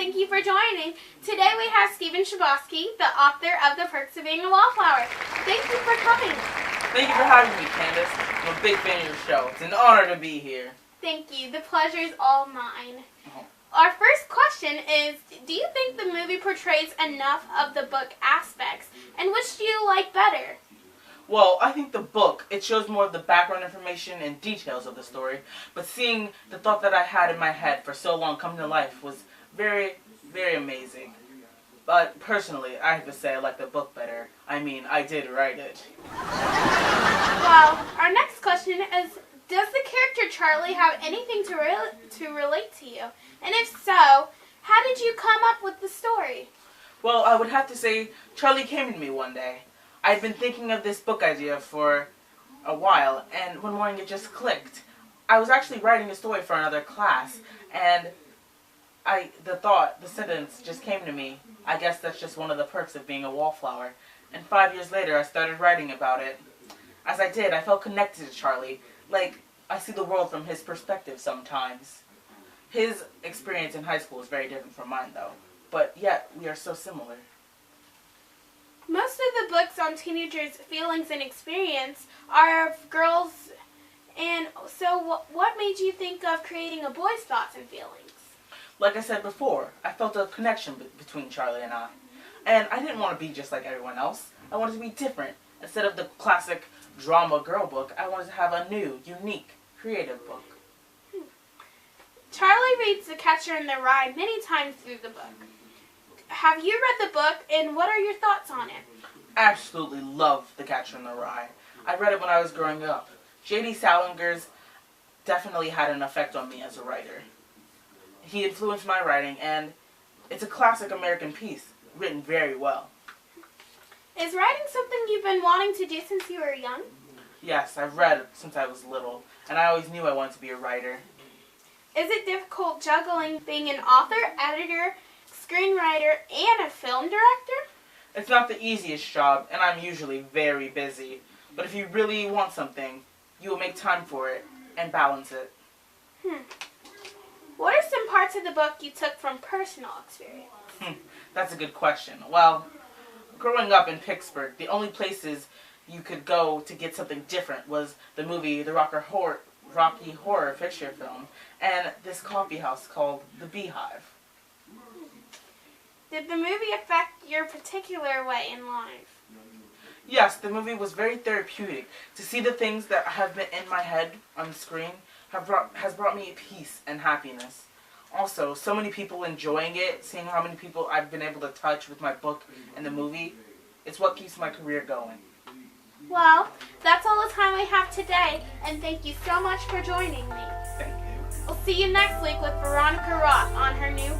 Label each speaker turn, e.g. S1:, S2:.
S1: thank you for joining. Today we have Chbosky, the author of The Perks of Being a Wallflower. Thank you for coming.
S2: Thank you for having me, Candace. I'm a big fan of your show. It's an honor to be here.
S1: Thank you. The pleasure is all mine. Our first question is, do you think the movie portrays enough of the book aspects? And which do you like better?
S2: Well, I think the book, it shows more of the background information and details of the story, but seeing the thought that I had in my head for so long come to life was very, very amazing. But personally, I have to say I like the book better. I mean, I did write it.
S1: Well, our next question is, does the character Charlie have anything to relate to you? And if so, how did you come up with the story?
S2: Well, I would have to say Charlie came to me one day. I'd been thinking of this book idea for a while, and one morning it just clicked. I was actually writing a story for another class, and the sentence just came to me. I guess that's just one of the perks of being a wallflower. And 5 years later, I started writing about it. As I did, I felt connected to Charlie. Like, I see the world from his perspective sometimes. His experience in high school is very different from mine, though. But yet, we are so similar.
S1: Most of the books on teenagers' feelings and experience are of girls, and so what made you think of creating a boy's thoughts and feelings?
S2: Like I said before, I felt a connection between Charlie and I. And I didn't want to be just like everyone else. I wanted to be different. Instead of the classic drama girl book, I wanted to have a new, unique, creative book.
S1: Charlie reads The Catcher in the Rye many times through the book. Have you read the book, and what are your thoughts on it?
S2: Absolutely love The Catcher in the Rye. I read it when I was growing up. J.D. Salinger's definitely had an effect on me as a writer. He influenced my writing, and it's a classic American piece, written very well.
S1: Is writing something you've been wanting to do since you were young?
S2: Yes, I've read since I was little, and I always knew I wanted to be a writer.
S1: Is it difficult juggling being an author, editor, screenwriter, and a film director?
S2: It's not the easiest job, and I'm usually very busy. But if you really want something, you will make time for it and balance it.
S1: What are some parts of the book you took from personal experience?
S2: That's a good question. Well, growing up in Pittsburgh, the only places you could go to get something different was the movie, the Rocky Horror Picture Film, and this coffee house called The Beehive.
S1: Did the movie affect your particular way in life?
S2: Yes, the movie was very therapeutic. To see the things that have been in my head on the screen has brought me peace and happiness. Also, so many people enjoying it, seeing how many people I've been able to touch with my book and the movie, it's what keeps my career going.
S1: Well, that's all the time we have today, and thank you so much for joining me.
S2: Thank you.
S1: We'll see you next week with Veronica Roth on her new